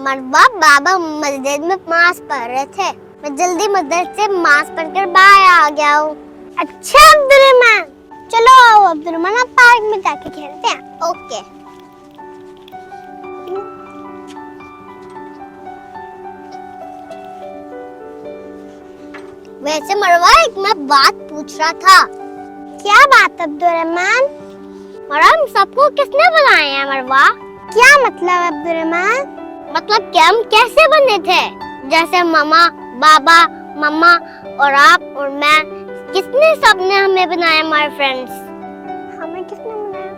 मरवा, बाबा मस्जिद में नमाज पढ़ रहे थे। मैं जल्दी मस्जिद से नमाज पढ़कर बाहर आ गया हूँ। अच्छा अब्दुर्रहमान, चलो आओ अब्दुर्रहमान, आप पार्क में जाके खेलते हैं। ओके। वैसे मरवा, एक मैं बात पूछ रहा था। क्या बात अब्दुर्रहमान? मरवा, हम सबको किसने बनाया है मरवा? क्या मतलब अब्दुर्रहमान? मतलब कि हम कैसे बने थे? जैसे मामा, बाबा, मम्मा और आप और मैं, किसने सबने हमें बनाया? हमारे फ्रेंड्स। हमें किसने बनाया?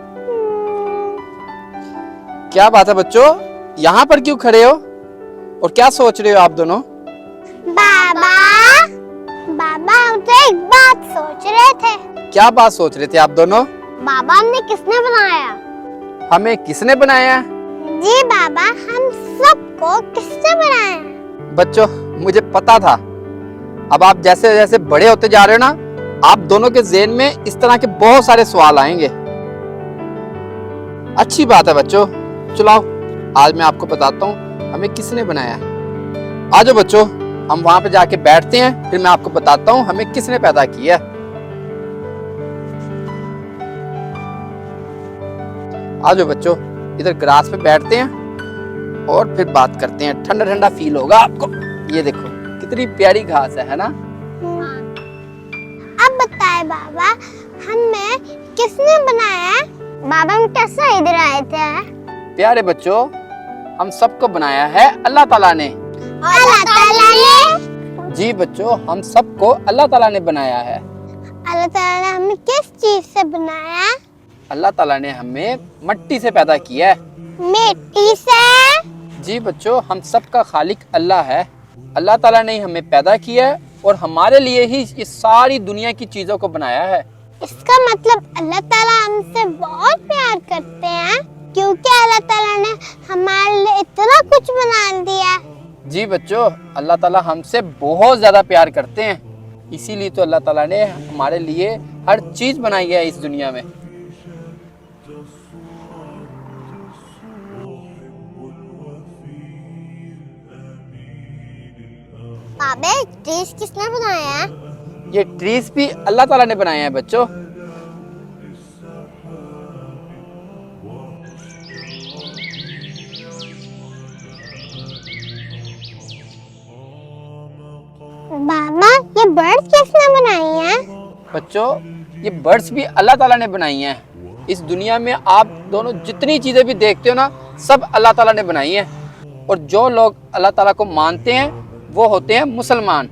क्या बात है बच्चों, यहाँ पर क्यों खड़े हो और क्या सोच रहे हो आप दोनों? बाबा, बाबा हम तो एक बात सोच रहे थे। क्या बात सोच रहे थे आप दोनों? बाबा, हमने किसने बनाया? हमें किसने बनाया? जी बाबा, हम सबको किसने बनाया? बच्चों, मुझे पता था। अब आप जैसे जैसे बड़े होते जा रहे हो ना, आप दोनों के ज़हन में इस तरह के बहुत सारे सवाल आएंगे। अच्छी बात है बच्चों, चलो आज मैं आपको बताता हूँ हमें किसने बनाया। आ जाओ बच्चों, हम वहां पे जाके बैठते हैं, फिर मैं आपको बताता हूँ हमें किसने पैदा किया। आ जाओ बच्चों, इधर ग्रास पे बैठते हैं और फिर बात करते हैं। ठंडा ठंडा फील होगा आपको। ये देखो कितनी प्यारी घास है ना? अब बताए बाबा, हमें किसने बनाया? बाबा, हम कैसे इधर आए थे? प्यारे बच्चों, हम सबको बनाया है अल्लाह ताला ने। अल्लाह ताला ने? जी बच्चों, हम सबको अल्लाह ताला ने बनाया है। अल्लाह ताला ने हमें किस चीज से बनाया? अल्लाह ताला ने हमें मिट्टी से पैदा किया है। मिट्टी से? जी बच्चों, हम सबका खालिक अल्लाह है। अल्लाह ताला ने हमें पैदा किया है और हमारे लिए ही इस सारी दुनिया की चीजों को बनाया है। इसका मतलब अल्लाह ताला हमसे बहुत प्यार करते हैं, क्योंकि अल्लाह ताला ने हमारे लिए इतना कुछ बना दिया। जी बच्चों, अल्लाह ताला हमसे बहुत ज्यादा प्यार करते हैं, इसीलिए तो अल्लाह ताला ने हमारे लिए हर चीज बनाई है इस दुनिया में। बाबे, ट्रीज किसने बनाया है? ये ट्रीज भी अल्लाह ताला ने बनाए हैं बच्चों। बाबा, ये बर्ड्स किसने बनाई है? बच्चों, ये बर्ड्स भी अल्लाह ताला ने बनाई हैं। इस दुनिया में आप दोनों जितनी चीजें भी देखते हो ना, सब अल्लाह ताला ने बनाई हैं। और जो लोग अल्लाह ताला को मानते हैं वो होते हैं मुसलमान।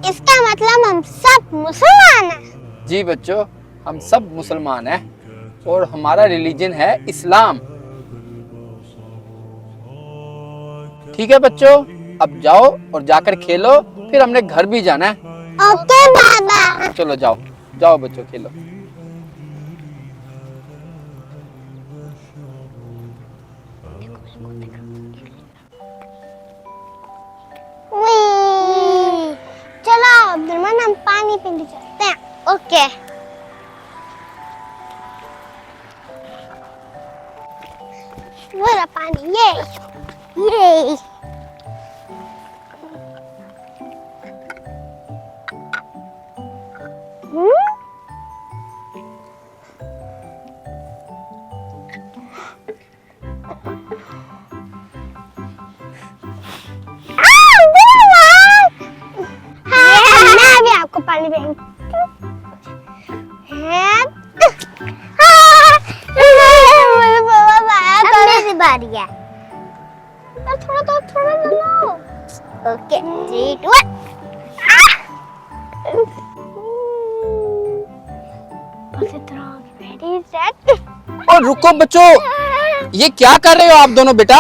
इसका मतलब हम सब मुसलमान हैं। जी बच्चों, हम सब मुसलमान हैं और हमारा रिलीजन है इस्लाम। ठीक है बच्चों, अब जाओ और जाकर खेलो, फिर हमने घर भी जाना है। ओके बाबा। चलो जाओ जाओ बच्चों, खेलो। चलो अब्दुर्रहमान, हम पानी पीने चलते हैं। ओके। वो रहा पानी, ये। मैं भी आपको पानी देंगी। मेरी बारी है। थोड़ा लो। ओके, 3, 2, 1। और रुको बच्चों, ये क्या कर रहे हो आप दोनों बेटा?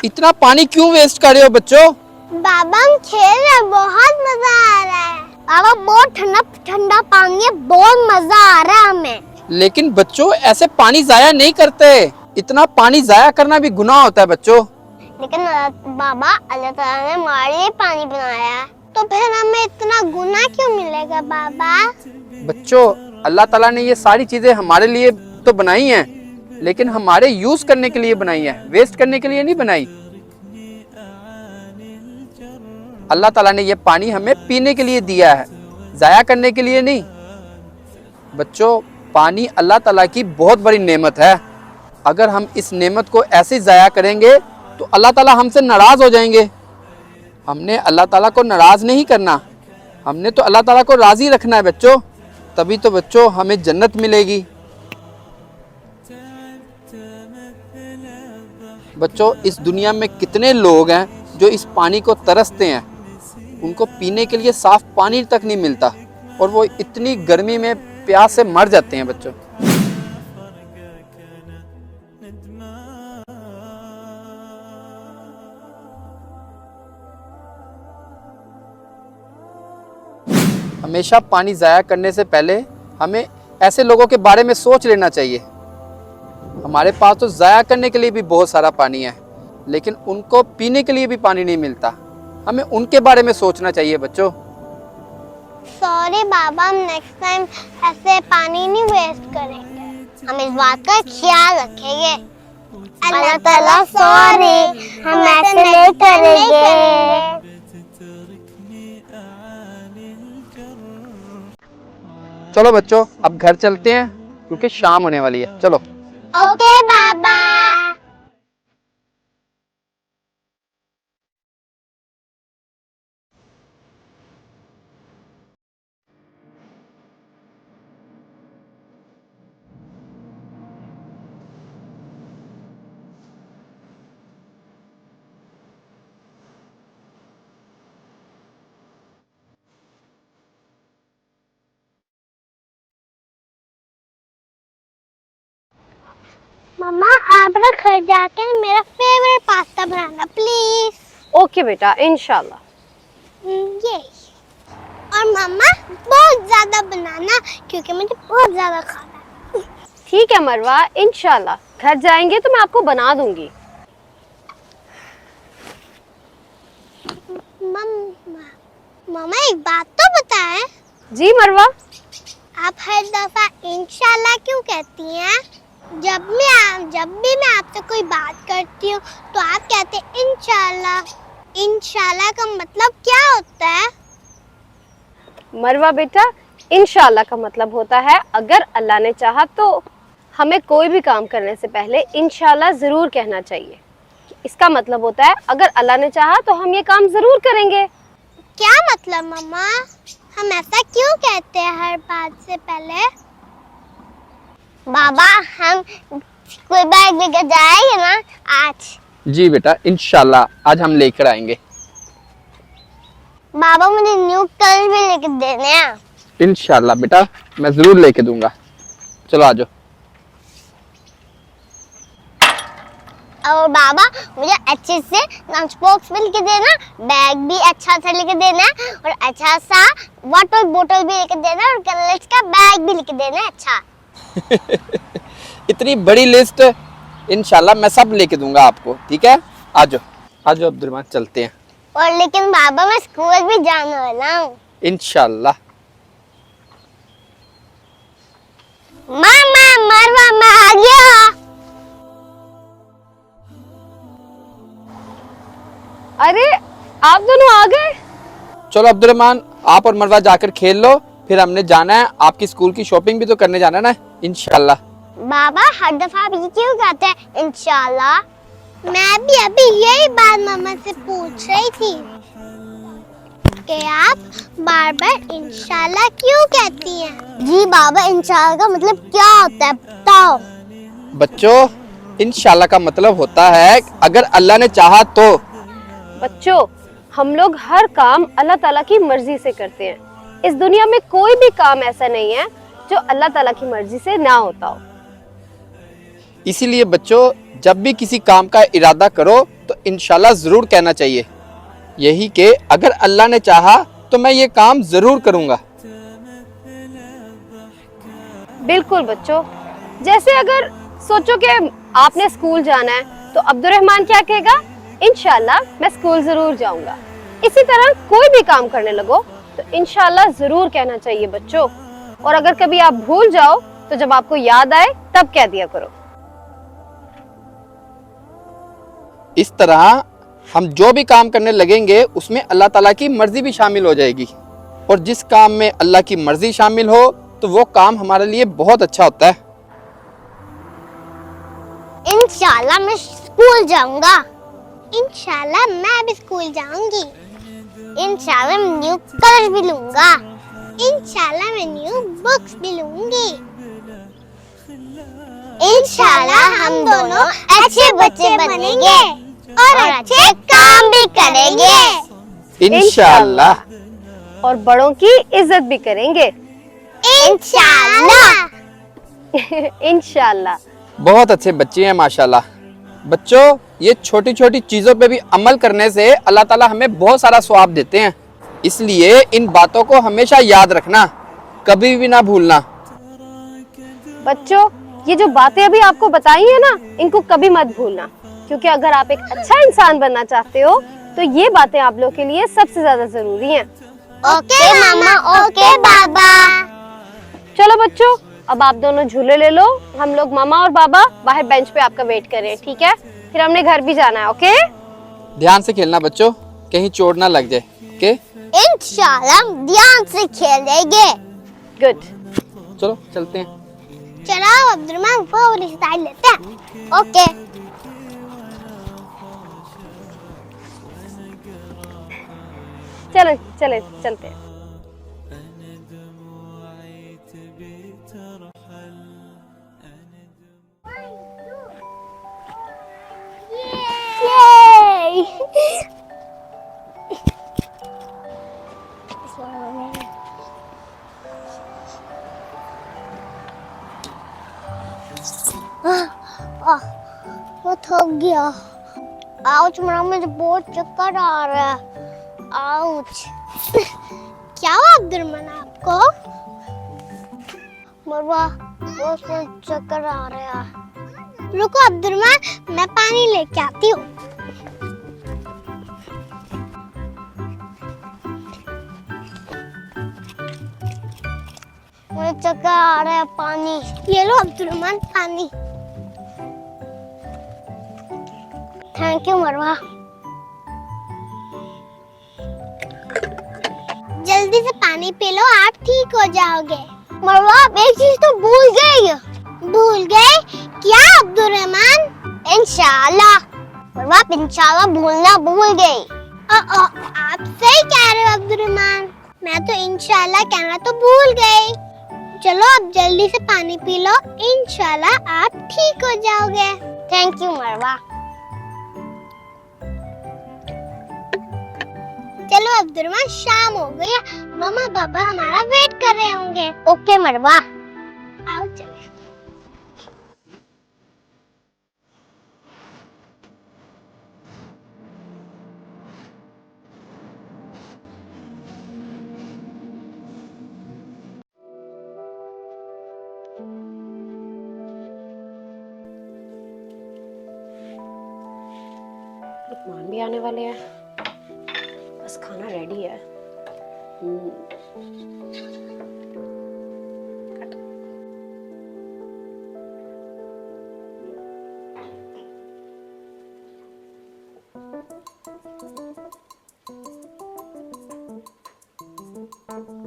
इतना पानी क्यों वेस्ट कर रहे हो बच्चों? बाबा, हम खेल रहे हैं, बहुत मजा आ रहा है। बाबा, बहुत ठंडा ठंडा पानी है, बहुत मजा आ रहा है हमें। लेकिन बच्चों, ऐसे पानी जाया नहीं करते। इतना पानी जाया करना भी गुनाह होता है बच्चों। लेकिन बाबा, अल्लाह ताला ने हमारे लिए पानी बनाया, तो फिर हमें इतना गुनाह क्यों मिलेगा बाबा? बच्चों, अल्लाह ताला ने ये सारी चीजें हमारे लिए तो बनाई हैं, लेकिन हमारे यूज करने के लिए बनाई है, वेस्ट करने के लिए नहीं बनाई। अल्लाह ताला ने यह पानी हमें पीने के लिए दिया है, जाया करने के लिए नहीं। बच्चों, पानी अल्लाह ताला की बहुत बड़ी नेमत है। अगर हम इस नेमत को ऐसे जाया करेंगे तो अल्लाह ताला हमसे नाराज हो जाएंगे। हमने अल्लाह ताला को नाराज नहीं करना, हमने तो अल्लाह ताला को राजी रखना है बच्चों, तभी तो बच्चों हमें जन्नत मिलेगी। बच्चों, इस दुनिया में कितने लोग हैं जो इस पानी को तरसते हैं, उनको पीने के लिए साफ पानी तक नहीं मिलता और वो इतनी गर्मी में प्यास से मर जाते हैं। बच्चों, हमेशा पानी ज़ाया करने से पहले हमें ऐसे लोगों के बारे में सोच लेना चाहिए। हमारे पास तो ज़ाया करने के लिए भी बहुत सारा पानी है, लेकिन उनको पीने के लिए भी पानी नहीं मिलता। हमें उनके बारे में सोचना चाहिए बच्चों। सॉरी बाबा, हम नेक्स्ट टाइम ऐसे पानी नहीं वेस्ट करेंगे, हम इस बात का ख्याल रखेंगे। अल्लाह ताला सॉरी, हम ऐसे नहीं करेंगे। चलो बच्चों, अब घर चलते हैं क्योंकि शाम होने वाली है। चलो। ओके बाबा। मम्मा, आप ना घर जाके मेरा favourite pasta banana please. Okay बेटा, इंशाल्लाह। ये और मम्मा बहुत ज्यादा बनाना क्योंकि मुझे बहुत ज्यादा खाना है। ठीक है मरवा, इंशाल्लाह घर जाएंगे तो मैं आपको बना दूंगी। मम्मा एक बात तो बताएं। जी मरवा। आप हर दफा इंशाल्लाह क्यों कहती हैं? जब भी मैं आपसे कोई बात करती हूँ तो आप कहते हैं इंशाल्लाह। इंशाल्लाह का मतलब क्या होता है? मरवा बेटा, इंशाल्लाह का मतलब होता है अगर अल्लाह ने चाहा तो हमें कोई भी काम करने से पहले इंशाल्लाह जरूर कहना चाहिए। इसका मतलब होता है अगर अल्लाह ने चाहा तो हम ये काम जरूर करेंगे। क्या मतलब मम्मा? हम ऐसा क्यों कहते हैं हर बात से पहले? बाबा, हम कोई बैग लेकर जाएंगे ना आज? जी बेटा, इंशाल्लाह आज हम लेकर आएंगे। बाबा, मुझे न्यू कलर भी लेकर देने हैं। इंशाल्लाह बेटा, मैं जरूर लेके दूंगा। चलो आ जाओ। और बाबा, मुझे अच्छे से लंच बॉक्स भी लेके देना, बैग भी अच्छा सा लेके देना और अच्छा सा वाटर बोतल भी लेके देना और कलर्स का बैग भी लेके देना। अच्छा इतनी बड़ी लिस्ट, इंशाल्लाह मैं सब लेके दूंगा आपको। ठीक है, आ जाओ अब्दुर्रहमान, चलते हैं। और लेकिन बाबा, मैं स्कूल भी जाने वाला हूँ। इंशाल्लाह। मामा, मरवा मैं आ गया। अरे आप दोनों आ गए? चलो अब्दुर्रहमान, आप और मरवा जाकर खेल लो, फिर हमने जाना है, आपकी स्कूल की शॉपिंग भी तो करने जाना है ना, इंशाल्लाह। बाबा, हर दफा आप ये क्यों कहते हैं इंशाल्लाह? मैं भी अभी यही बात मामा से पूछ रही थी कि आप बार बार इंशाल्लाह क्यों कहती हैं? जी बाबा, इंशाल्लाह का मतलब क्या होता है बताओ। बच्चों, इंशाल्लाह का मतलब होता है अगर अल्लाह ने चाहा तो। बच्चों, हम लोग हर काम अल्लाह ताला की मर्जी से करते हैं। इस दुनिया में कोई भी काम ऐसा नहीं है जो अल्लाह ताला की मर्जी से ना होता हो। इसीलिए बच्चों, जब भी किसी काम का इरादा करो तो इंशाल्लाह जरूर कहना चाहिए, यही कि अगर अल्लाह ने चाहा तो मैं ये काम जरूर करूंगा। बिल्कुल बच्चों, जैसे अगर सोचो कि आपने स्कूल जाना है तो अब्दुर्रहमान क्या कहेगा? इंशाल्लाह मैं स्कूल जरूर जाऊंगा। इसी तरह कोई भी काम करने लगो तो इंशाल्लाह जरूर कहना चाहिए बच्चों। और अगर कभी आप भूल जाओ तो जब आपको याद आए तब कह दिया करो। इस तरह हम जो भी काम करने लगेंगे उसमें अल्लाह ताला की मर्जी भी शामिल हो जाएगी, और जिस काम में अल्लाह की मर्जी शामिल हो तो वो काम हमारे लिए बहुत अच्छा होता है। इंशाल्लाह मैं स्कूल जाऊंगा। इंशाल्लाह मैं भी स्कूल जाऊंगी। इंशाल्लाह मैं न्यू कलर भी लूंगा। इंशाल्लाह मैं न्यू बुक्स भी लूंगी। इंशाल्लाह हम दोनों अच्छे बच्चे बनेंगे और अच्छे काम भी करेंगे। इंशाल्लाह। और बड़ों की इज्जत भी करेंगे। इंशाल्लाह। इंशाल्लाह। बहुत अच्छे बच्चे हैं माशाल्लाह। बच्चों, ये छोटी छोटी चीज़ों पे भी अमल करने से अल्लाह ताला हमें बहुत सारा सवाब देते हैं, इसलिए इन बातों को हमेशा याद रखना, कभी भी ना भूलना। बच्चों, ये जो बातें अभी आपको बताई है ना, इनको कभी मत भूलना, क्योंकि अगर आप एक अच्छा इंसान बनना चाहते हो तो ये बातें आप लोग के लिए सबसे ज्यादा जरूरी हैं। ओके मामा, ओके बाबा। चलो बच्चों, अब आप दोनों झूले ले लो, हम लोग मामा और बाबा बाहर बेंच पे आपका वेट कर रहे हैं, ठीक है? फिर हमने घर भी जाना है, ओके? ध्यान से खेलना बच्चों, कहीं चोट ना लग जाए, ओके? इंशाल्लाह हम ध्यान से खेलेंगे। गुड। चलो चलते हैं। चलो अब्दुर्रहमान वो वाली स्टाइल लेते हैं। ओके। चलो चले चलते हैं। वो थक गया। आउच मरा, मुझे बहुत चक्कर आ रहा है। आउच। क्या हुआ अब्दुर्रहमान आपको? मरवा बहुत चक्कर आ रहा है। रुको अब्दुर्रहमान, मैं पानी लेके आती हूँ। मुझे चक्कर आ रहा है, पानी ये लो अब्दुर्रहमान, पानी। थैंक यू मरवा। जल्दी से पानी पी लो, आप ठीक हो जाओगे। मरवा आप एक चीज तो भूल गई। भूल गए क्या अब्दुर्रहमान? इंशाल्लाह। मरवा आप इंशाल्लाह भूलना भूल गई। आप सही कह रहे हो अब्दुर्रहमान, मैं तो इंशाल्लाह कहना तो भूल गई। चलो अब जल्दी से पानी पी लो, इंशाल्लाह आप ठीक हो जाओगे। थैंक यू मरवा। चलो अब्दुर्रहमान, शाम हो गई है, मम्मा पापा हमारा वेट कर रहे होंगे। ओके मरवा, आओ चले। मेहमान भी आने वाले हैं, बस खाना रेडी है।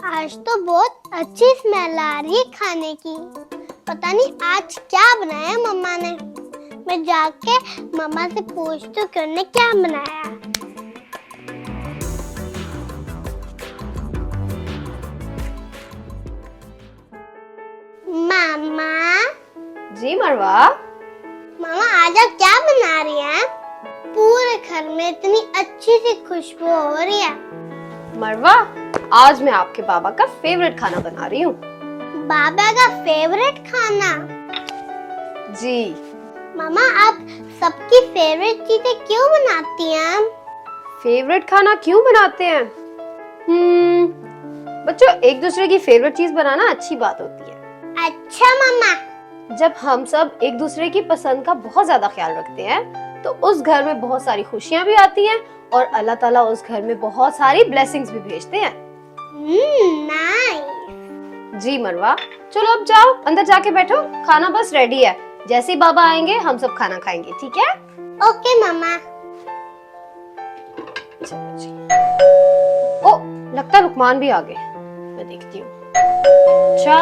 आज तो बहुत अच्छी स्मेल आ रही है खाने की। पता नहीं आज क्या बनाया मम्मा ने। मैं जाके मम्मा से पूछती हूँ कि उन्होंने क्या बनाया। मामा। जी मरवा। मामा आज आप क्या बना रही हैं? पूरे घर में इतनी अच्छी सी खुशबू हो रही है। मरवा, आज मैं आपके बाबा का फेवरेट खाना बना रही हूँ। बाबा का फेवरेट खाना? जी। मामा आप सबकी फेवरेट चीजें क्यों बनाती हैं? फेवरेट खाना क्यों बनाते हैं? बच्चों, एक दूसरे की फेवरेट चीज बनाना अच्छी बात होती है। अच्छा मामा। जब हम सब एक दूसरे की पसंद का बहुत ज्यादा ख्याल रखते हैं तो उस घर में बहुत सारी खुशियां भी आती हैं और अल्लाह ताला उस घर में बहुत सारी ब्लेसिंग्स भी भेजते हैं। नाइस। जी मरवा, चलो अब जाओ अंदर जाके बैठो, खाना बस रेडी है। जैसे ही बाबा आएंगे हम सब खाना खाएंगे, ठीक है? ओके मामा। चलो जी। ओ, लगता है लुकमान भी आ गए, मैं देखती हूँ। अच्छा,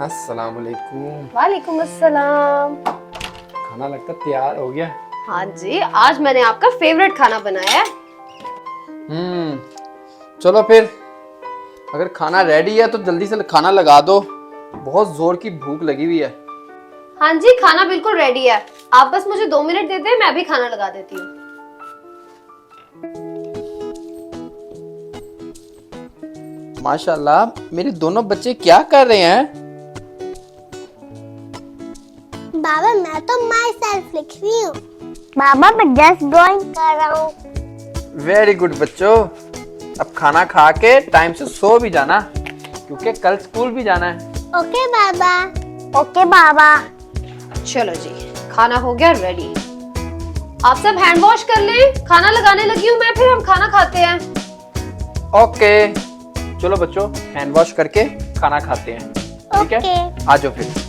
अस्सलाम वालेकुम। वालेकुम अस्सलाम। खाना लगता तैयार हो गया। हाँ जी, आज मैंने आपका फेवरेट खाना बनाया है। चलो फिर, अगर खाना रेडी है तो जल्दी से खाना लगा दो, बहुत जोर की भूख लगी हुई है। हाँ जी, खाना बिल्कुल रेडी है, आप बस मुझे 2 मिनट दे दें, मैं भी खाना लगा देती हूँ। माशाल्लाह, मेरे दोनों बच्चे क्या कर रहे हैं? बाबा मैं तो माई सेल्फ लिख रही हूँ। बाबा मैं जस्ट ड्राइंग कर रहा हूँ। वेरी गुड बच्चों, अब खाना खा के टाइम से सो भी जाना, क्योंकि कल स्कूल भी जाना है। ओके बाबा। ओके बाबा। चलो जी, खाना हो गया रेडी। आप सब हैंड वॉश कर लें, खाना लगाने लगी हूँ मैं, फिर हम खाना खाते हैं। ओके, चलो बच्चों, हैंड वॉश करके खाना खाते हैं, ठीक है? ओके। आ जाओ फिर।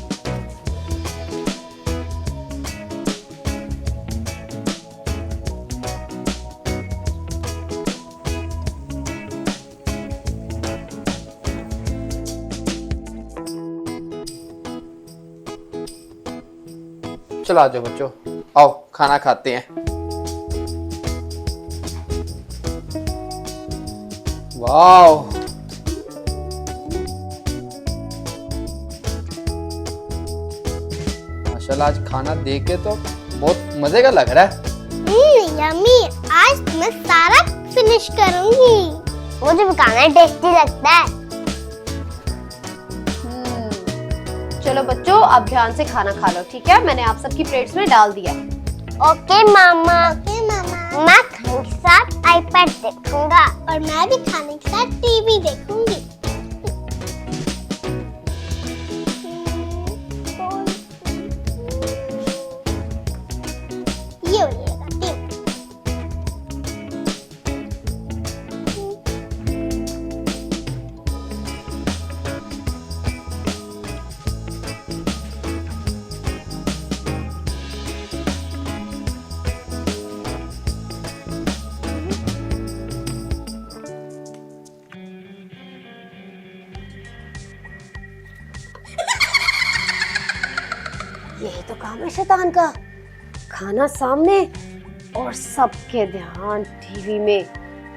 चलो आ जाओ बच्चों, आओ खाना खाते हैं। वाओ, माशाल्लाह, आज खाना देख के तो बहुत मजे का लग रहा है। यम्मी, आज मैं सारा फिनिश करूंगी। मुझे भी खाना टेस्टी लगता है। चलो बच्चों, अब ध्यान से खाना खा लो, ठीक है? मैंने आप सबकी प्लेट्स में डाल दिया। ओके मामा। ओके मामा। मैं खाने के साथ आईपैड देखूंगा और मैं भी खाने के साथ टीवी देखूंगी। ये हो जाएगा टीवी। यही तो काम है शैतान का, खाना सामने और सबके ध्यान टीवी में,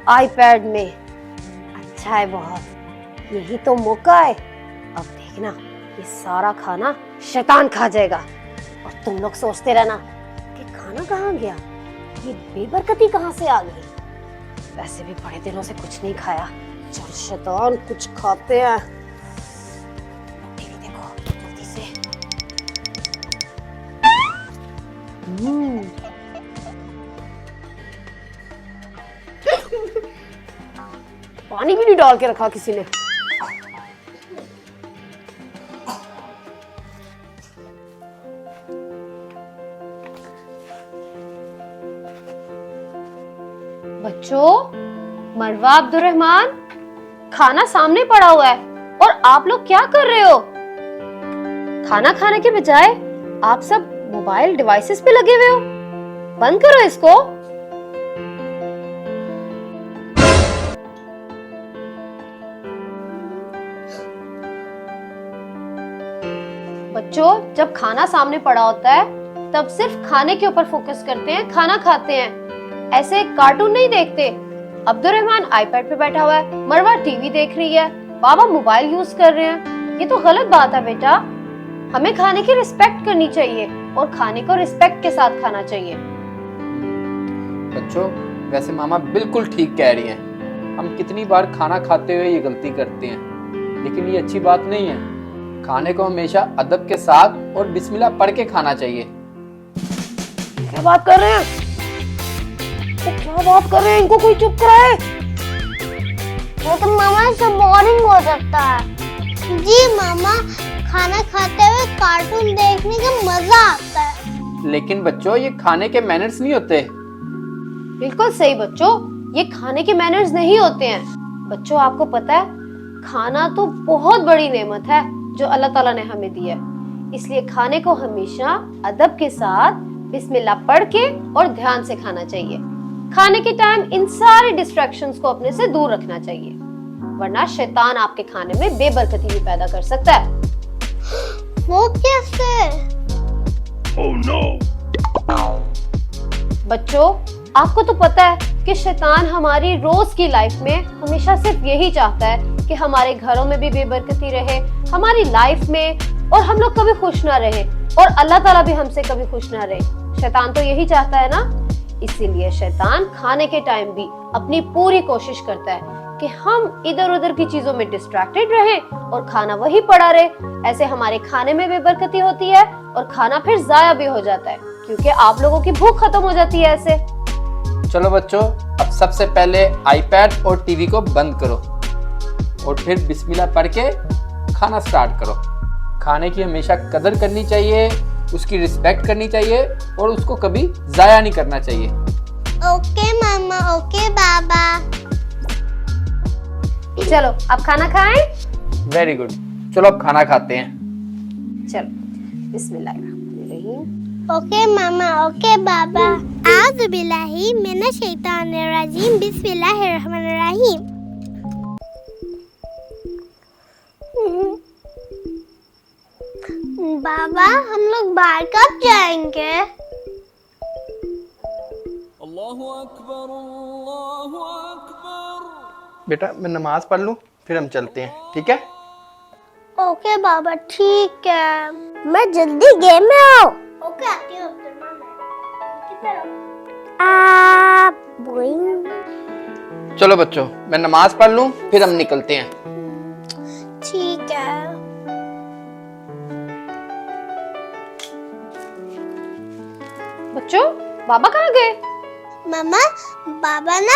आईपैड में। अच्छा है बहुत, यही तो मौका है। अब देखना, ये सारा खाना शैतान खा जाएगा और तुम लोग सोचते रहना कि खाना कहाँ गया, ये बेबरकती कहाँ से आ गई। वैसे भी बड़े दिनों से कुछ नहीं खाया, चल शैतान कुछ खाते हैं। टीवी देखो जल्दी से। पानी भी नहीं डाल के रखा किसी ने। बच्चों, मरवा, अब्दुर्रहमान, खाना सामने पड़ा हुआ है और आप लोग क्या कर रहे हो? खाना खाने के बजाय आप सब मोबाइल डिवाइसेस पे लगे हुए हो। बंद करो इसको। बच्चों, जब खाना सामने पड़ा होता है तब सिर्फ खाने के ऊपर फोकस करते हैं, खाना खाते हैं, ऐसे कार्टून नहीं देखते। अब्दुर्रहमान आईपैड पे बैठा हुआ है, मरवा टीवी देख रही है, बाबा मोबाइल यूज कर रहे हैं। ये तो गलत बात है बेटा। हमें खाने की रिस्पेक्ट करनी चाहिए और खाने को रिस्पेक्ट के साथ खाना चाहिए। बच्चों, वैसे मामा बिल्कुल ठीक कह रही हैं। हम कितनी बार खाना खाते हुए ये गलती करते हैं, लेकिन ये अच्छी बात नहीं है। खाने को हमेशा अदब के साथ और बिस्मिल्लाह पढ़ के खाना चाहिए। क्या बात कर रहे हैं? तो क्या बात कर रहे हैं? इनको कोई चुप कराए। लेकिन मामा इससे बोरिंग हो सकता है। जी मामा, खाना खाते हुए कार्टून देखने का मजा आता है। लेकिन बच्चों, ये खाने के मैनर्स नहीं होते। बिल्कुल सही बच्चों, ये खाने के मैनर्स नहीं होते हैं। बच्चों, आपको पता है, खाना तो बहुत बड़ी नेमत है जो अल्लाह ताला ने हमें दी है। इसलिए खाने को हमेशा अदब के साथ बिस्मिल्लाह पढ़ के और ध्यान से खाना चाहिए। खाने के टाइम इन सारे डिस्ट्रैक्शंस को अपने से दूर रखना चाहिए, वरना शैतान आपके खाने में बेबरकती भी पैदा कर सकता है। वो कैसे? Oh no! बच्चों, आपको तो पता है कि शैतान हमारी रोज की लाइफ में हमेशा सिर्फ यही चाहता है कि हमारे घरों में भी बेबरकती रहे, हमारी लाइफ में, और हम लोग कभी खुश ना रहे, और अल्लाह ताला भी हमसे कभी खुश ना रहे। शैतान तो यही चाहता है ना। इसीलिए शैतान खाने के टाइम भी अपनी पूरी कोशिश करता है कि हम इधर उधर की चीजों में डिस्ट्रैक्टेड रहे और खाना वही पड़ा रहे। ऐसे हमारे खाने में बेबरकती होती है और खाना फिर जाया भी हो जाता है, क्योंकि आप लोगों की भूख खत्म हो जाती है ऐसे। चलो बच्चों, अब सबसे पहले आईपैड और टीवी को बंद करो और फिर बिस्मिल्लाह पढ़ के खाना स्टार्ट करो। खाने की हमेशा कदर करनी चाहिए, उसकी रिस्पेक्ट करनी चाहिए और उसको कभी जाया नहीं करना चाहिए। ओके मामा, ओके बाबा। चलो अब खाना खाएं। वेरी गुड, चलो अब खाना खाते हैं। चलो बिस्मिल्लाहिर्रहमानिर्रहीम। ओके मामा, ओके बाबा। आउज़ु बिल्लाहि मिनश शैतानिर रजीम, बिस्मिल्लाहिर्रहमानिर्रहीम। बाबा, हम लोग बाहर कब जाएंगे? बेटा मैं नमाज पढ़ लूं फिर हम चलते हैं, ठीक है? ओके बाबा, ठीक है। मैं जल्दी गेम में आओ। ओके, आती हूँ। बोइंग। चलो बच्चों, मैं नमाज पढ़ लूं फिर हम निकलते हैं। ठीक है। बच्चों, बाबा कहाँ गए? मामा, बाबा ना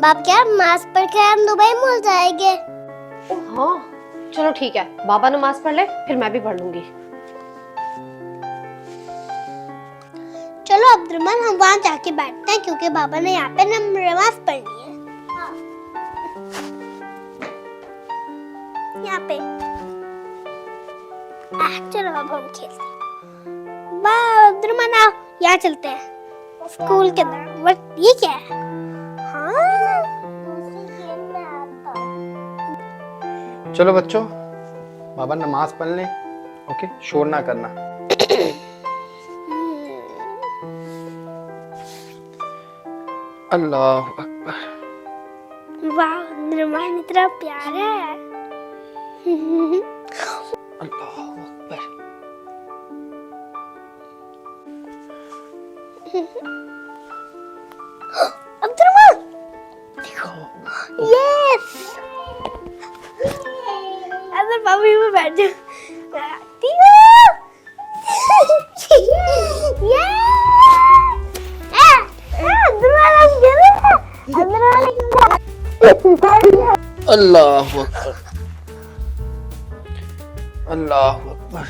बाप क्या नमाज पढ़ के हम दुबई मुड़ जाएंगे? हाँ, चलो ठीक है, बाबा नमाज पढ़ ले फिर मैं भी पढ़ लूंगी। चलो अब्दुर्रहमान, हम वहाँ जाके बैठते हैं क्योंकि बाबा ने यहाँ पे नमाज पढ़नी है। हाँ। यहाँ पे। चलो अब हम खेलते हैं। वाह अब्दुर्रहमान, आओ यहाँ चलते हैं स्कूल के अंदर। बट ये क्या है? हाँ, चलो बच्चों, बाबा नमाज पढ़ लें, ओके? शोर ना करना। अल्लाह अकबर। वाह अब्दुर्रहमान इतना प्यारा है। अल्लाह अकबर। अब्दुर्रहमान देखो, यस। अगर पापी में बैठ जाओ, अल्लाह अकबर। अल्लाह अकबर।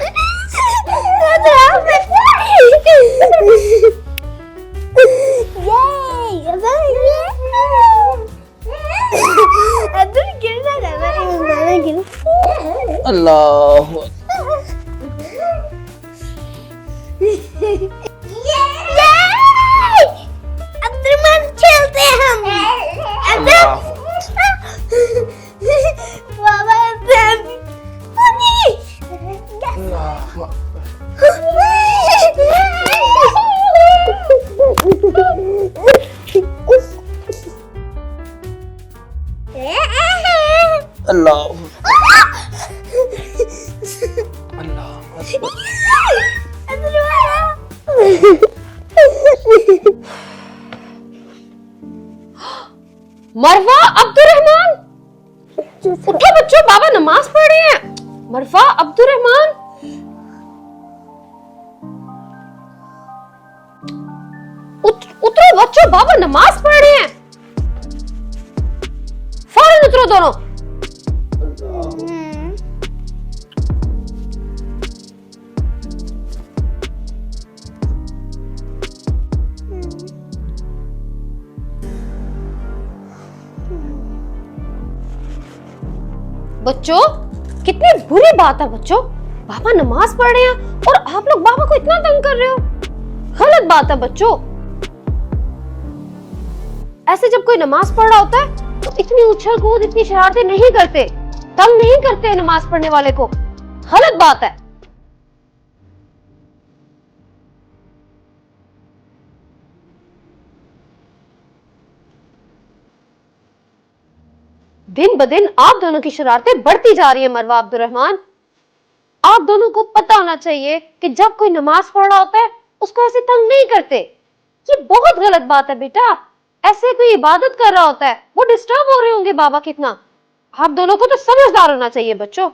अल्लाह अब्दुर्रहमान खेलते हैं हम। बाबा अल्लाह अल्लाह। मरवा, अब्दुर्रहमान उठो बच्चों, बाबा नमाज पढ़ रहे हैं। मरवा, अब्दुर्रहमान उतरो बच्चों, बाबा नमाज पढ़ रहे हैं। फौरन उतरो दोनों। बच्चों, कितनी बुरी बात है बच्चों, बाबा नमाज पढ़ रहे हैं और आप लोग बाबा को इतना तंग कर रहे हो। गलत बात है बच्चों। ऐसे जब कोई नमाज पढ़ रहा होता है तो इतनी उछल कूद, इतनी शरारतें नहीं करते, तंग नहीं करते नमाज पढ़ने वाले को। गलत बात है। दिन ब दिन आप दोनों की शरारतें बढ़ती जा रही है मरवा अब्दुर्रहमान। आप दोनों को पता होना चाहिए कि जब कोई नमाज पढ़ रहा होता है उसको ऐसे तंग नहीं करते। ये बहुत गलत बात है बेटा। ऐसे कोई इबादत कर रहा होता है, वो डिस्टर्ब हो रहे होंगे बाबा कितना। आप दोनों को तो समझदार होना चाहिए बच्चों,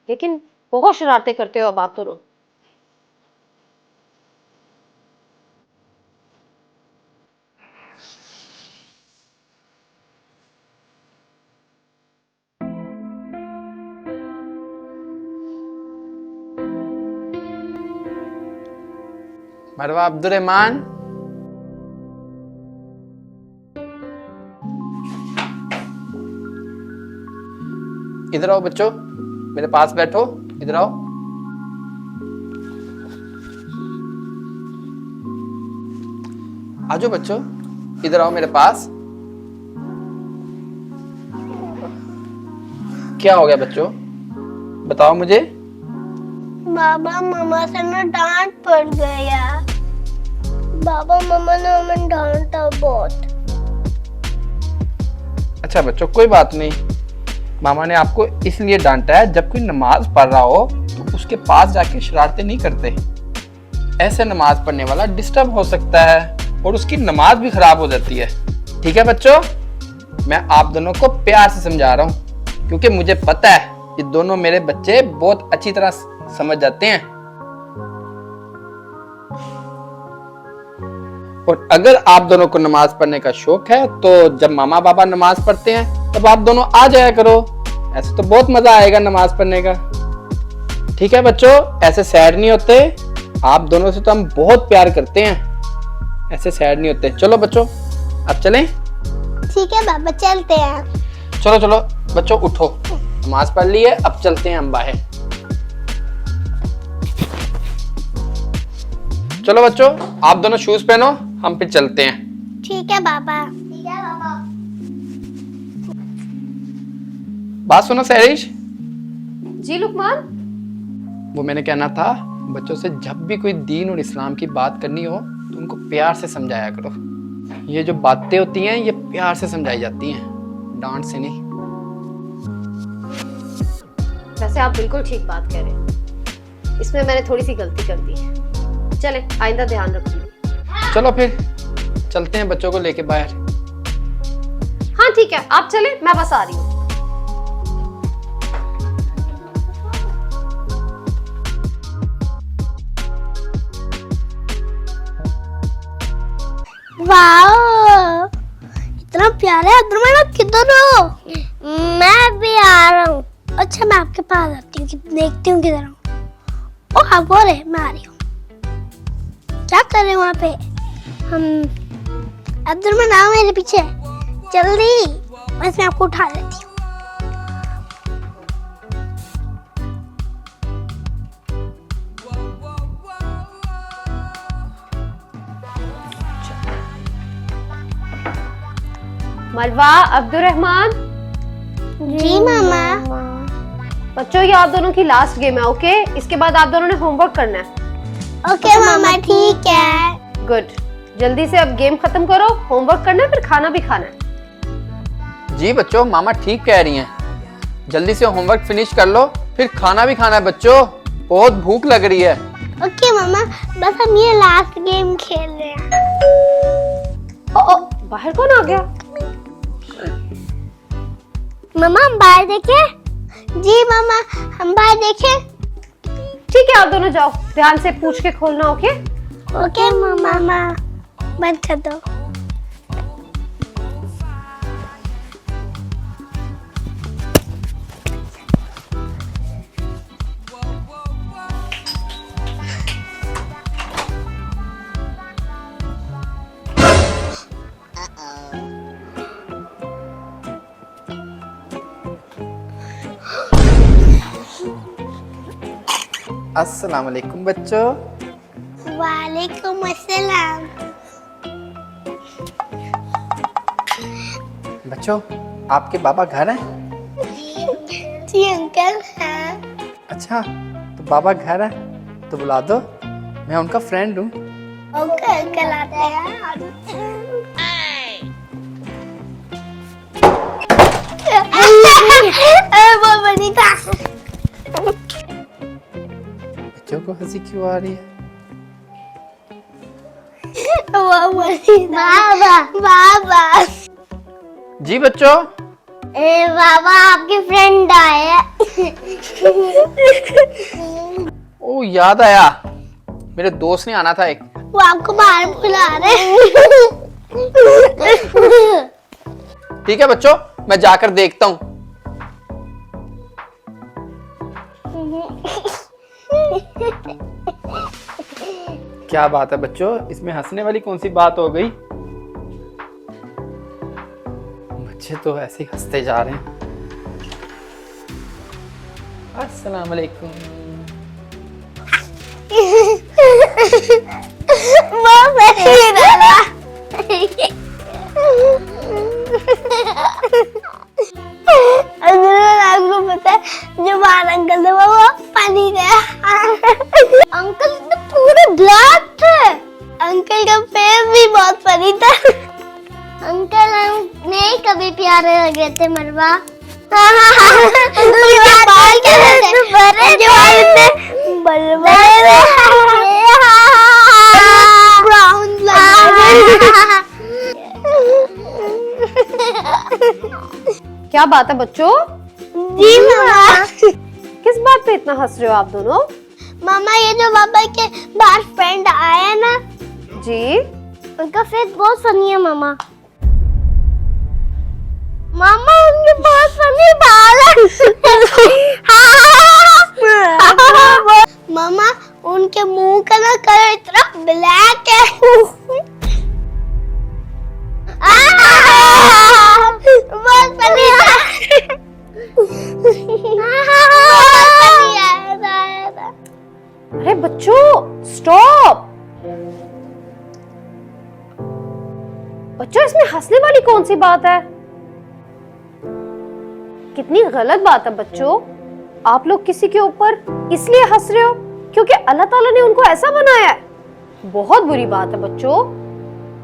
लेकिन बहुत शरारतें करते हो अब आप दोनों। मरवा अब्दुर्रहमान, इधर आओ बच्चों, मेरे पास बैठो, इधर आओ। आजो बच्चों, इधर आओ मेरे पास। क्या हो गया बच्चों, बताओ मुझे। बाबा मम्मा से ना डांट पड़ गया। बाबा मम्मा ने हमें डांटा बहुत। अच्छा बच्चों, कोई बात नहीं। मामा ने आपको इसलिए डांटा है, जब कोई नमाज पढ़ रहा हो तो उसके पास जाके शरारतें नहीं करते। ऐसे नमाज पढ़ने वाला डिस्टर्ब हो सकता है और उसकी नमाज भी खराब हो जाती है। ठीक है बच्चों, मैं आप दोनों को प्यार से समझा रहा हूँ, क्योंकि मुझे पता है ये दोनों मेरे बच्चे बहुत अच्छी तरह समझ जाते हैं। और अगर आप दोनों को नमाज पढ़ने का शौक है तो जब मामा बाबा नमाज पढ़ते हैं तब आप दोनों आ जाया करो। ऐसे तो बहुत मजा आएगा नमाज पढ़ने का। ठीक है बच्चों, ऐसे सैड नहीं होते। आप दोनों से तो हम बहुत प्यार करते हैं, ऐसे सैड नहीं होते। चलो बच्चों, अब चलें? ठीक है बाबा, चलते हैं। चलो चलो बच्चों, उठो, नमाज पढ़ ली है, अब चलते हैं हम बाहर। चलो बच्चों, आप दोनों शूज पहनो, हम फिर चलते हैं। ठीक है बाबा। ठीक है बाबा। बात सुनो सैरिश, जी लुकमान। वो मैंने कहना था, बच्चों से जब भी कोई दीन और इस्लाम की बात करनी हो तो उनको प्यार से समझाया करो। ये जो बातें होती हैं ये प्यार से समझाई जाती हैं, डांट से नहीं। वैसे आप बिल्कुल ठीक बात कह रहे हैं, इसमें मैंने थोड़ी सी गलती कर दी है। चले, आइंदा ध्यान रखिए। चलो फिर चलते हैं बच्चों को लेके बाहर। हाँ ठीक है, आप चले, मैं बस आ रही हूँ। वाओ, इतना प्यारा है अब्दुर्रहमान। आप किधर हो? मैं भी आ रहा हूँ। अच्छा, मैं आपके पास आती हूँ, देखती हूँ किधर हूँ। ओ आप बोले, मैं आ रही हूँ। क्या कर रहे हैं वहाँ पे? हम अब्दुर्रहमान आओ मेरे पीछे जल्दी, बस मैं आपको उठा लेती हूँ। मरवा अब्दुर्रहमान। जी मामा। बच्चों, ये आप दोनों की लास्ट गेम है, ओके? इसके बाद आप दोनों ने होमवर्क करना है। ओके मामा, ठीक है। गुड, जल्दी से अब गेम खत्म करो, होमवर्क करना है, फिर खाना भी खाना है। जी बच्चों, मामा ठीक कह रही हैं। जल्दी से होमवर्क फिनिश कर लो, फिर खाना भी खाना है बच्चों, बहुत भूख लग रही है। ओके मामा, बस हम ये लास्ट गेम खेल रहे हैं। ओ, बाहर कौन आ गया? मामा हम बाहर देखें? जी मामा, हम बाहर देखें? ठीक है, आप दोनों जाओ, ध्यान से पूछ के खोलना, ओके? ओके मामा, बंद कर दो। अस्सलाम वालेकुम बच्चों। वालेकुम अस्सलाम। बच्चों, आपके बाबा घर हैं? जी अंकल हाँ। अच्छा, तो बाबा घर है तो बुला दो, मैं उनका फ्रेंड हूँ। ओके अंकल आते हैं। वो बड़ी था। बच्चों को हंसी क्यों आ रही है? वो बड़ी बाबा बाबा। जी बच्चों। ए बाबा आपके फ्रेंड आए हैं। ओ याद आया, मेरे दोस्त ने आना था एक। वो आपको बाहर बुला रहे हैं। ठीक है बच्चों, मैं जाकर देखता हूँ। क्या बात है बच्चों, इसमें हंसने वाली कौन सी बात हो गई? बच्चे तो ऐसे ही हंसते जा रहे हैं। अस्सलाम वालेकुम। आपको पता है जो बाहर अंकल थे वो पानी थे। अंकल तो पूरे ब्लैक थे। अंकल का फेस भी बहुत फनी था। अंकल हमने कभी प्यारे लगे थे मरवा। बाल कैसे थे? ब्राउन क्या बात है बच्चों? जी मामा। किस बात पे इतना हंस रहे हो आप दोनों? मामा ये जो पापा के बाहर फ्रेंड आए हैं ना, जी उनका फेस बहुत फनी है मामा। मामा उनके बहुत फनी बाल हैं। मामा उनके मुंह का ना कलर इतना ब्लैक है। बहुत फनी था। अरे बच्चों स्टॉप। बच्चों इसमें हंसने वाली कौन सी बात है? कितनी गलत बात है बच्चों। आप लोग किसी के ऊपर इसलिए हंस रहे हो क्योंकि अल्लाह ताला ने उनको ऐसा बनाया है। बहुत बुरी बात है बच्चों।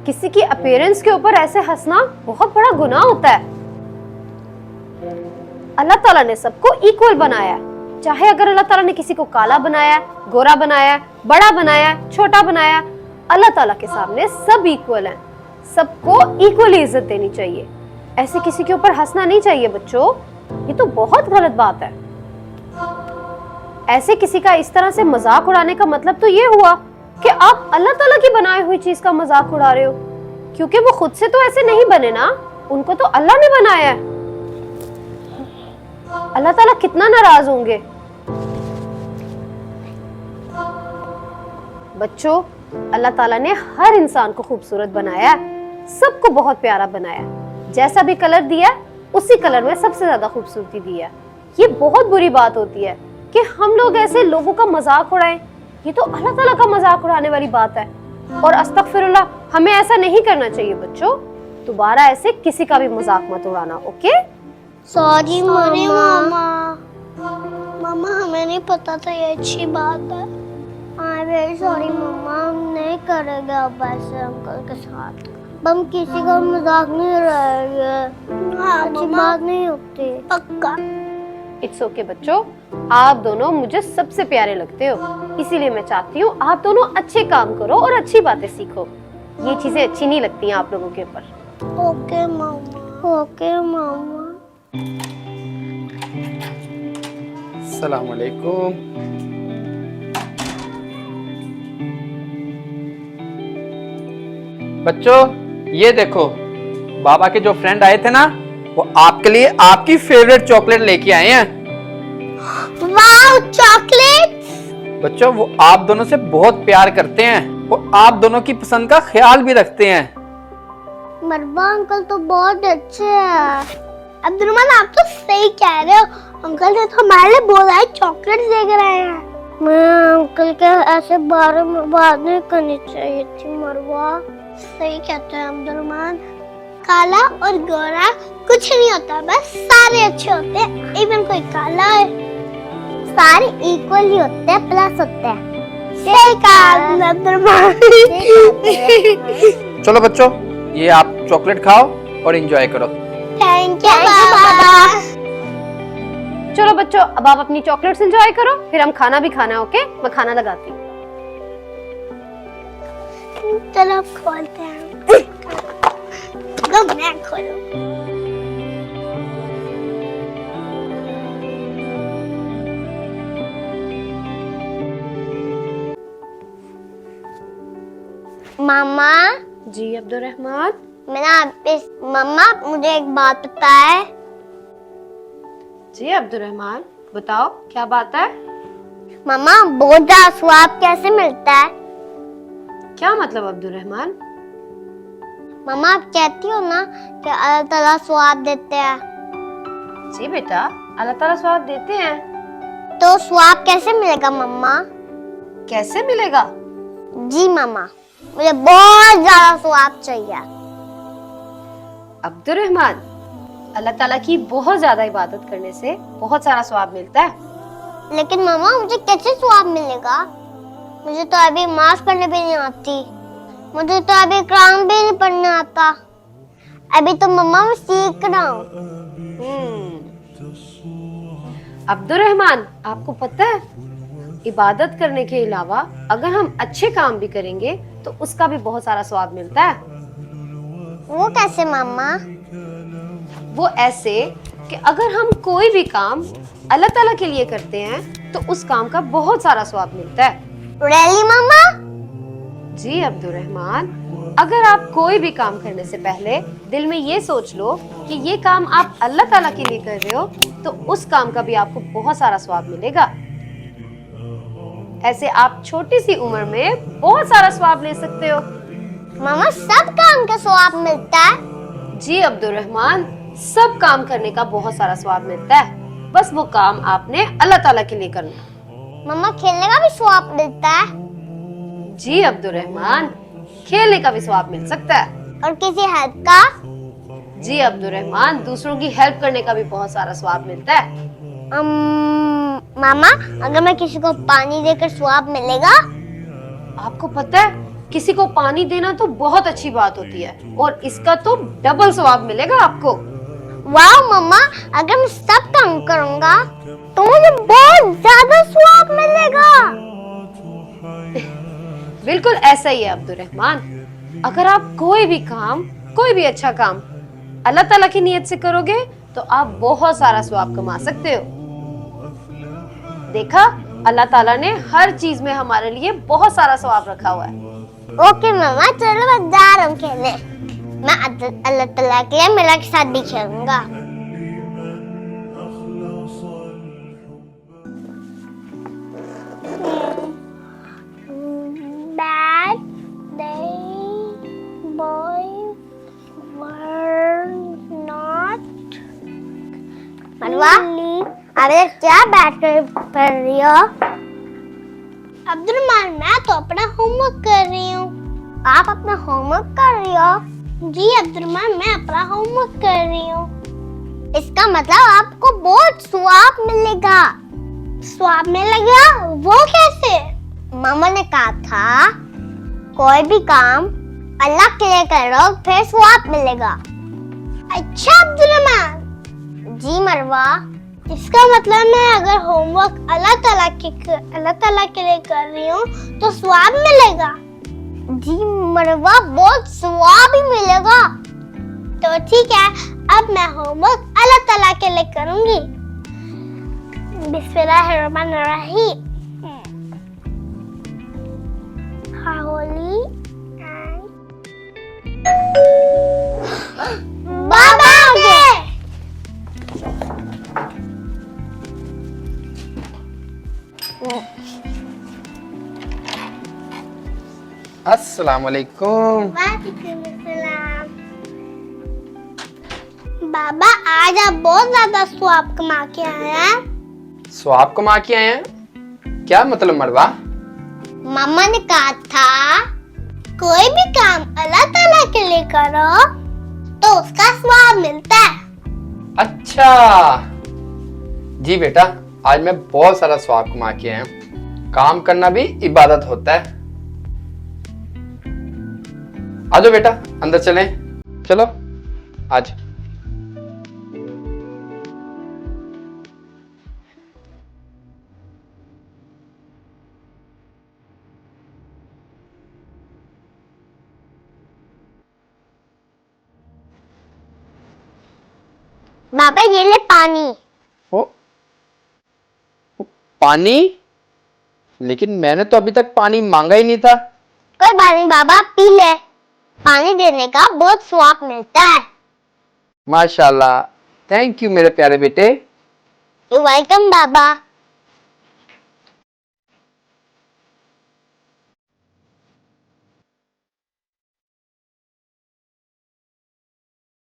किसी की अपीयरेंस के ऊपर ऐसे हंसना बहुत बड़ा गुनाह होता है। अल्लाह ताला ने सबको इक्वल बनाया है। चाहे अगर अल्लाह ताला ने किसी को काला बनाया, गोरा बनाया, बड़ा बनाया, छोटा बनाया, अल्लाह ताला के सामने सब इक्वल हैं। सबको इक्वली इज्जत देनी चाहिए। ऐसे किसी के ऊपर हंसना नहीं चाहिए बच्चों। ये तो बहुत गलत बात है। ऐसे किसी का इस तरह से मजाक उड़ाने का मतलब तो ये हुआ कि आप अल्लाह ताला की बनाई हुई चीज का मजाक उड़ा रहे हो, क्योंकि वो खुद से तो ऐसे नहीं बने ना, उनको तो अल्लाह ने बनाया है। अल्लाह ताला कितना नाराज होंगे। बच्चों अल्लाह ताला ने हर इंसान को खूबसूरत बनाया, सबको बहुत प्यारा बनाया। जैसा भी कलर दिया उसी कलर में सबसे ज्यादा खूबसूरती दी है। ये बहुत बुरी बात होती है कि हम लोग ऐसे लोगों का मजाक उड़ाएं। ये तो अल्लाह ताला का मजाक उड़ाने वाली बात है। और अस्तगफिरुल्लाह, हमें ऐसा नहीं करना चाहिए बच्चों। दोबारा ऐसे किसी का भी मजाक मत उड़ाना, ओके? सॉरी मामा। मामा हमें नहीं पता था ये अच्छी बात है। आई वेरी सॉरी मामा, हम नहीं करेंगे अब ऐसे अंकल के साथ। हम किसी का मजाक नहीं उड़ाएंगे। अच्छी बात नहीं होती। पक्का। इट्स ओके बच्चों, आप दोनों मुझे सबसे प्यारे लगते हो, इसीलिए मैं चाहती हूँ आप दोनों अच्छे काम करो और अच्छी बातें सीखो। ये चीजें अच्छी नहीं लगती हैं आप लोगों के ऊपर। ओके मामा। ओके मामा। अस्सलाम वालेकुम। बच्चों ये देखो, बाबा के जो फ्रेंड आए थे ना, वो आपके लिए आपकी फेवरेट चॉकलेट लेके आए हैं। Wow chocolate. बच्चों वो आप दोनों से बहुत प्यार करते हैं, वो आप दोनों की पसंद का ख्याल भी रखते हैं। मरवा अंकल तो बहुत अच्छे हैं। अब्दुलरहमान आप तो सही कह रहे हो। अंकल ने तो हमारे लिए बोला है चॉकलेट देख रहे हैं। मैं अंकल के ऐसे बारे में बात नहीं करनी चाहिए थी मरवा। सही कहते हैं अब्दुर्रहमान, काला और गोरा कुछ नहीं होता, बस सारे अच्छे होते हैं। इवन कोई काला है, सारे इक्वल ही होते हैं, प्लस होते हैं। सही कहा अब्दुर्रहमान। चलो बच्चों, ये आप चॉकलेट खाओ और एंजॉय करो। थैंक यू बाबा। चलो बच्चों, अब आप अपनी चॉकलेट्स एंजॉय करो, फिर हम खाना भी खाना है। ओके, मैं खाना लगाती हूँ। चलो अब खोलते हैं। लो मैं खोलूं। मामा जी अब्दुर्रहमान। मम्मा मुझे एक बात पता है। जी अब्दुर्रहमान, बताओ क्या बात है। मम्मा बहुत ज्यादा स्वाद कैसे मिलता है? क्या मतलब अब्दुर्रहमान? मम्मा आप कहती हो ना कि अल्लाह ताला स्वाद देते हैं। जी बेटा, अल्लाह ताला स्वाद देते हैं। तो स्वाद कैसे मिलेगा मम्मा? कैसे मिलेगा? जी मम्मा, मुझे बहुत ज्यादा स्वाद चाहिए। अब्दुर्रहमान, अल्लाह ताला की बहुत ज्यादा इबादत करने से बहुत सारा स्वाब मिलता है। लेकिन मम्मा मुझे कैसे स्वाद मिलेगा? मुझे तो अभी नमाज पढ़ने भी नहीं आती, मुझे तो अभी कुरान भी नहीं पढ़ने आता। अभी तो मम्मा मैं सीख रहा हूँ। अब्दुर्रहमान, आपको पता है इबादत करने के अलावा अगर हम अच्छे काम भी करेंगे तो उसका भी बहुत सारा स्वाब मिलता है। वो कैसे मम्मा? वो ऐसे कि अगर हम कोई भी काम अल्लाह ताला के लिए करते हैं तो उस काम का बहुत सारा स्वाब मिलता है। रियली मम्मा? जी अब्दुर्रहमान, अगर आप कोई भी काम करने से पहले दिल में ये सोच लो कि ये काम आप अल्लाह ताला के लिए कर रहे हो तो उस काम का भी आपको बहुत सारा स्वाब मिलेगा। ऐसे आप छोटी सी उम्र में बहुत सारा स्वाब ले सकते हो। मम्मा सब काम का स्वाब मिलता है? जी अब्दुर्रहमान, सब काम करने का बहुत सारा स्वाब मिलता है, बस वो काम आपने अल्लाह ताला के लिए करना है। मम्मा खेलने का भी स्वाब मिलता है? जी अब्दुर्रहमान, खेलने का भी स्वाब मिल सकता है। और किसी हेल्प का? जी अब्दुर्रहमान, दूसरों की हेल्प करने का भी बहुत सारा स्वाब मिलता है। मामा अगर मैं किसी को पानी देकर स्वाब मिलेगा? आपको पता है किसी को पानी देना तो बहुत अच्छी बात होती है और इसका तो डबल स्वाब मिलेगा आपको। वाह मम्मा, अगर मैं सब काम करूंगा तो मुझे बहुत ज्यादा स्वाब मिलेगा। बिल्कुल ऐसा ही है अब्दुर्रहमान, अगर आप कोई भी अच्छा काम अल्लाह ताला की नियत से करोगे तो आप बहुत सारा स्वाब कमा सकते हो। देखा, अल्लाह ताला ने हर चीज में हमारे लिए बहुत सारा स्वाब रखा हुआ है। ओके मम्मा, चलो मैं जा रहा हूँ खेलने। मैं अल्लाह ताला के लिए मेरा के साथ भी खेलूंगा। Bad they boys were not मरवा, अरे क्या बैठ कर पढ़ रही हो? अब्दुर्रहमान, मैं तो अपना होमवर्क कर रही हूँ। आप अपना होमवर्क कर रही हो? जी अब्दुर्रहमान, मैं अपना होमवर्क कर रही हूँ। इसका मतलब आपको बहुत स्वाब मिलेगा। स्वाब मिलेगा? वो कैसे? मामा ने कहा था कोई भी काम अल्लाह के लिए करो फिर स्वाब मिलेगा। अच्छा अब्दुर्रहमान। जी मरवा, इसका मतलब मैं अगर होमवर्क अल्लाह ताला के लिए कर रही हूँ तो स्वाब मिलेगा? जी मरवा, बहुत स्वाब ही मिलेगा। तो ठीक है, अब मैं होमवर्क अल्लाह ताला के लिए करूंगी। बिस्मिल्लाहिर्रहमानिर्रहीम। होली बाबा आ गए। अस्सलाम वालेकुम। वालेकुम अस्सलाम। बाबा आज आप बहुत ज्यादा स्वाब कमा के आए हैं। स्वाब कमा के आए हैं? क्या मतलब मरवा? मामा ने कहा था कोई भी काम अल्लाह ताला के लिए करो तो उसका स्वाब मिलता है। अच्छा जी बेटा, आज मैं बहुत सारा स्वाब कमा के आया हूं। काम करना भी इबादत होता है। आ जाओ बेटा, अंदर चलें। चलो आज। बाबा ये ले पानी। ओ, पानी? लेकिन मैंने तो अभी तक पानी मांगा ही नहीं था। कोई बात नहीं बाबा, पी ले। पानी देने का बहुत स्वाब मिलता है। माशाल्लाह, थैंक यू मेरे प्यारे बेटे। वेलकम बाबा।